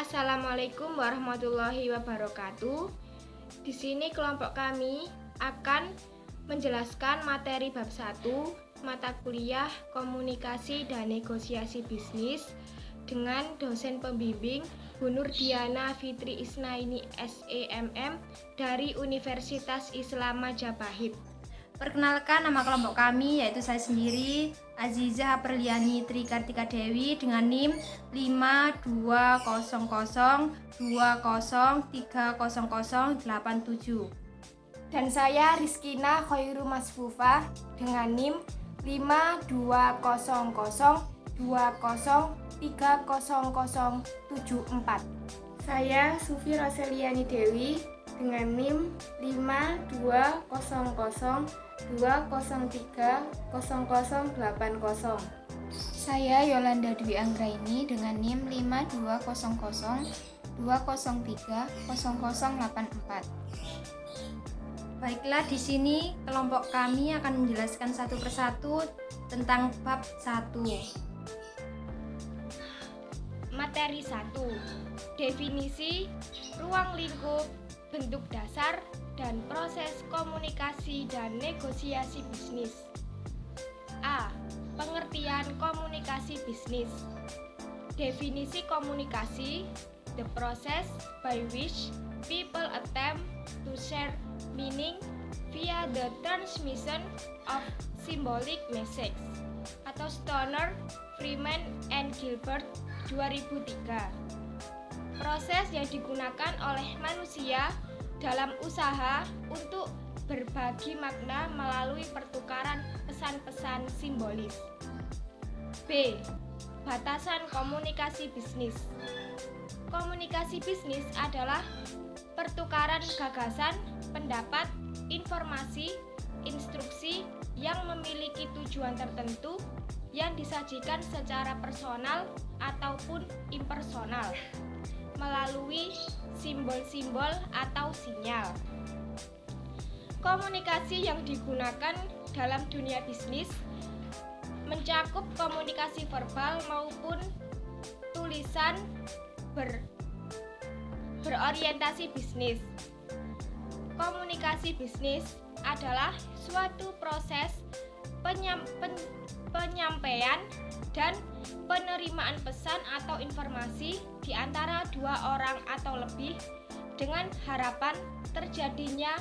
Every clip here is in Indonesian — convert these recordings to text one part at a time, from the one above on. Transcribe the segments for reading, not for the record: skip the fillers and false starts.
Assalamualaikum warahmatullahi wabarakatuh. Di sini kelompok kami akan menjelaskan materi bab 1 mata kuliah Komunikasi dan Negosiasi Bisnis dengan dosen pembimbing Bu Nur Diana Fitri Isnaini SEMM dari Universitas Islam Majapahit. Perkenalkan, nama kelompok kami yaitu saya sendiri, Azizah Perliani Tri Kartika Dewi dengan NIM 52002030030087. Dan saya Rizkina Khairu Masfufah dengan NIM 52002030030074. Saya Sufi Roseliani Dewi dengan NIM 52002030030080. Saya Yolanda Dwi Anggraini dengan NIM 520020030084. Baiklah, di sini kelompok kami akan menjelaskan satu persatu tentang bab 1. Materi 1. Definisi, ruang lingkup, bentuk dasar, dan proses komunikasi dan negosiasi bisnis. A. Pengertian komunikasi bisnis. Definisi komunikasi, the process by which people attempt to share meaning via the transmission of symbolic message. Atau Stoner, Freeman, and Gilbert 2003. Proses yang digunakan oleh manusia dalam usaha untuk berbagi makna melalui pertukaran pesan-pesan simbolis. B. Batasan komunikasi bisnis. Komunikasi bisnis adalah pertukaran gagasan, pendapat, informasi, instruksi yang memiliki tujuan tertentu yang disajikan secara personal ataupun impersonal melalui simbol-simbol atau sinyal. Komunikasi yang digunakan dalam dunia bisnis mencakup komunikasi verbal maupun tulisan berorientasi bisnis. Komunikasi bisnis adalah suatu proses penyampaian dan penerimaan pesan atau informasi di antara dua orang atau lebih dengan harapan terjadinya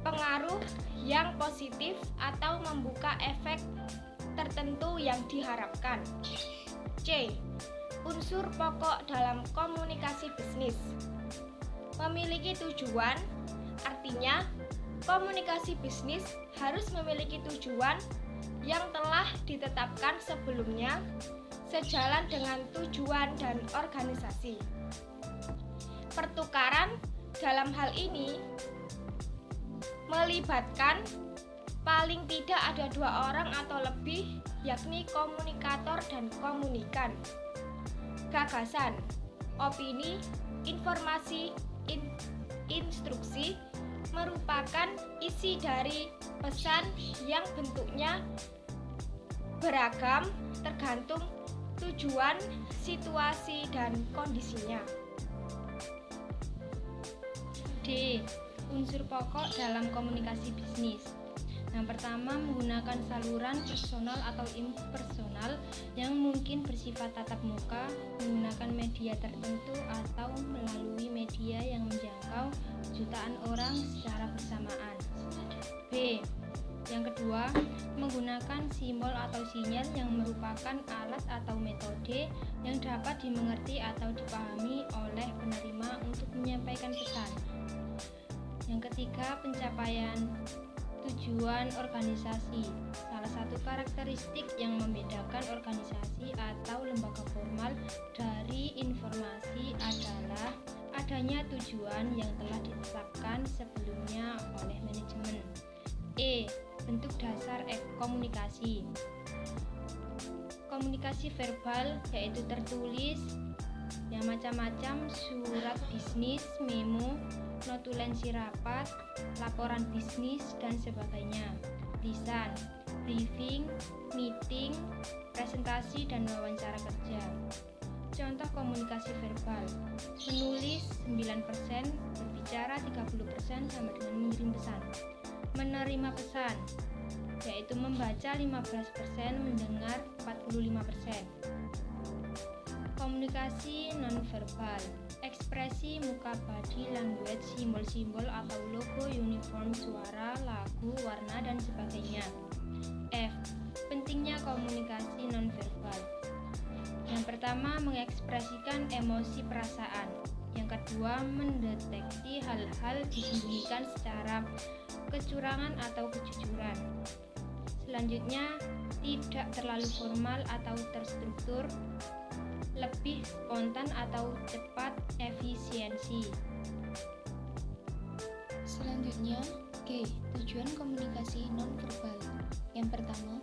pengaruh yang positif atau membuka efek tertentu yang diharapkan. C. Unsur pokok dalam komunikasi bisnis. Memiliki tujuan, artinya komunikasi bisnis harus memiliki tujuan yang telah ditetapkan sebelumnya sejalan dengan tujuan dan organisasi. Pertukaran dalam hal ini melibatkan paling tidak ada dua orang atau lebih, yakni komunikator dan komunikan. Gagasan, opini, informasi, instruksi merupakan isi dari pesan yang bentuknya beragam tergantung tujuan, situasi, dan kondisinya. D. Unsur pokok dalam komunikasi bisnis. Yang pertama, menggunakan saluran personal atau impersonal yang mungkin bersifat tatap muka, menggunakan media tertentu atau melalui media yang menjangkau jutaan orang secara bersamaan. B. Yang kedua, menggunakan simbol atau sinyal yang merupakan alat atau metode yang dapat dimengerti atau dipahami oleh penerima untuk menyampaikan pesan. Yang ketiga, pencapaian tujuan organisasi. Salah satu karakteristik yang membedakan organisasi atau lembaga formal dari informasi adalah adanya tujuan yang telah ditetapkan sebelumnya oleh manajemen. E. Bentuk dasar komunikasi. Komunikasi verbal yaitu tertulis yang macam-macam, surat bisnis, memo, notulensi rapat, laporan bisnis, dan sebagainya. Lisan, briefing, meeting, presentasi, dan wawancara kerja. Contoh komunikasi verbal: menulis 9%, berbicara 30% sama dengan mengirim pesan. Menerima pesan, yaitu membaca 15%, mendengar 45%. Komunikasi nonverbal: ekspresi muka, body language, simbol-simbol atau logo, uniform, suara, lagu, warna, dan sebagainya. F. Pentingnya komunikasi nonverbal. Yang pertama, mengekspresikan emosi perasaan. Yang kedua, mendeteksi hal-hal disembunyikan secara kecurangan atau kejujuran. Selanjutnya, tidak terlalu formal atau terstruktur, lebih spontan atau cepat, efisiensi. Selanjutnya, G. Tujuan komunikasi nonverbal. Yang pertama,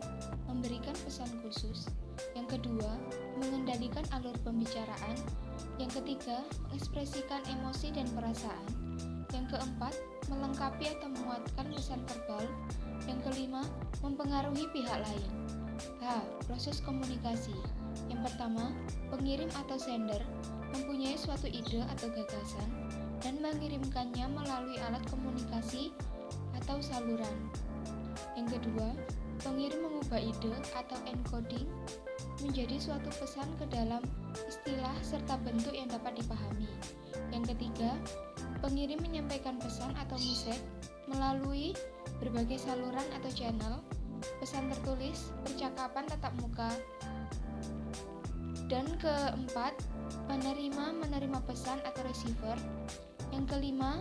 memberikan pesan khusus. Yang kedua, mengendalikan alur pembicaraan. Yang ketiga, mengekspresikan emosi dan perasaan. Yang keempat, melengkapi atau menguatkan pesan verbal. Yang kelima, mempengaruhi pihak lain. H. Proses komunikasi. Yang pertama, pengirim atau sender mempunyai suatu ide atau gagasan dan mengirimkannya melalui alat komunikasi atau saluran. Yang kedua, pengirim mengubah ide atau encoding menjadi suatu pesan ke dalam istilah serta bentuk yang dapat dipahami. Yang ketiga, pengirim menyampaikan pesan atau message melalui berbagai saluran atau channel, pesan tertulis, percakapan tatap muka. Dan keempat, penerima menerima pesan atau receiver. Yang kelima,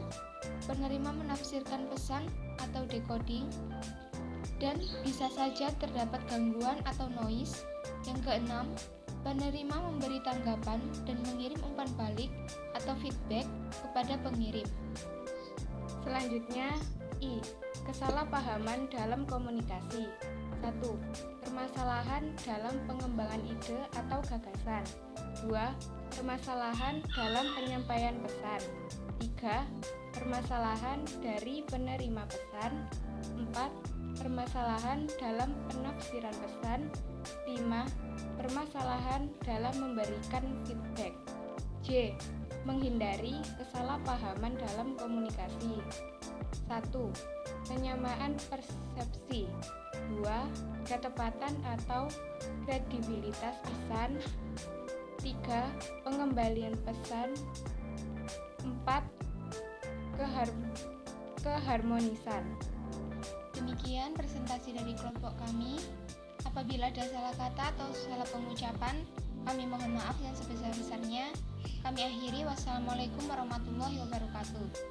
penerima menafsirkan pesan atau decoding. Dan bisa saja terdapat gangguan atau noise. Yang keenam, penerima memberi tanggapan dan mengirim umpan balik atau feedback kepada pengirim. Selanjutnya, I. Kesalahpahaman dalam komunikasi. 1. Permasalahan dalam pengembangan ide atau gagasan. 2. Permasalahan dalam penyampaian pesan. 3. Permasalahan dari penerima pesan. 4. Permasalahan dalam penafsiran pesan. 5. Permasalahan dalam memberikan feedback. J. Menghindari kesalahpahaman dalam komunikasi. 1. Penyamaan persepsi. 2. Ketepatan atau kredibilitas pesan. 3. Pengembalian pesan. 4. Keharmonisan. Demikian presentasi dari kelompok kami. Apabila ada salah kata atau salah pengucapan, kami mohon maaf yang sebesar-besarnya. Kami akhiri. Wassalamualaikum warahmatullahi wabarakatuh.